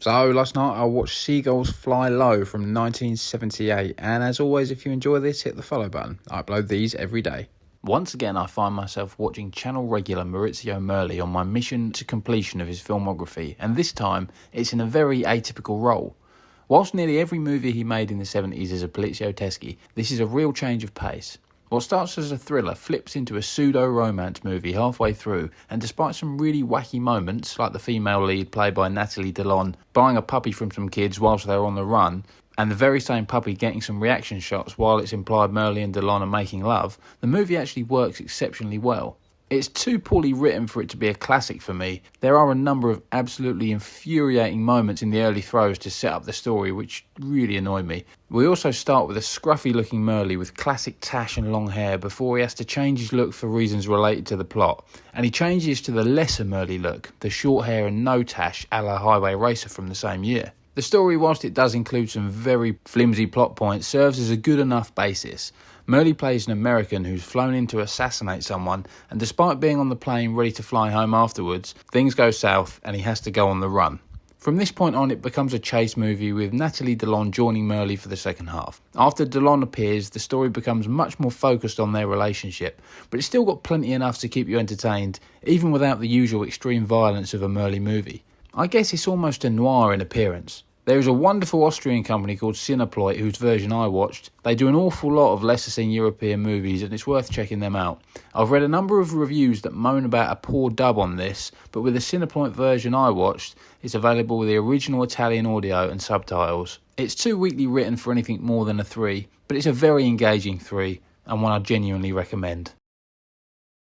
So last night I watched Seagulls Fly Low from 1978, and as always, if you enjoy this, hit the follow button. I upload these every day. Once again, I find myself watching channel regular Maurizio Merli on my mission to completion of his filmography, and this time it's in a very atypical role. Whilst nearly every movie he made in the 70s is a Poliziottesco, this is a real change of pace. What starts as a thriller flips into a pseudo-romance movie halfway through, and despite some really wacky moments, like the female lead played by Nathalie Delon buying a puppy from some kids whilst they're on the run, and the very same puppy getting some reaction shots while it's implied Merli and Delon are making love, the movie actually works exceptionally well. It's too poorly written for it to be a classic for me. There are a number of absolutely infuriating moments in the early throws to set up the story which really annoy me. We also start with a scruffy looking Merli with classic tash and long hair before he has to change his look for reasons related to the plot. And he changes to the lesser Merli look, the short hair and no tash a la Highway Racer from the same year. The story, whilst it does include some very flimsy plot points, serves as a good enough basis. Merli plays an American who's flown in to assassinate someone, and despite being on the plane ready to fly home afterwards, things go south and he has to go on the run. From this point on, it becomes a chase movie with Nathalie Delon joining Merli for the second half. After Delon appears, the story becomes much more focused on their relationship, but it's still got plenty enough to keep you entertained, even without the usual extreme violence of a Merli movie. I guess it's almost a noir in appearance. There is a wonderful Austrian company called Cinematography whose version I watched. They do an awful lot of lesser seen European movies and it's worth checking them out. I've read a number of reviews that moan about a poor dub on this, but with the Cinepoint version I watched, it's available with the original Italian audio and subtitles. It's too weakly written for anything more than a 3, but it's a very engaging 3 and one I genuinely recommend.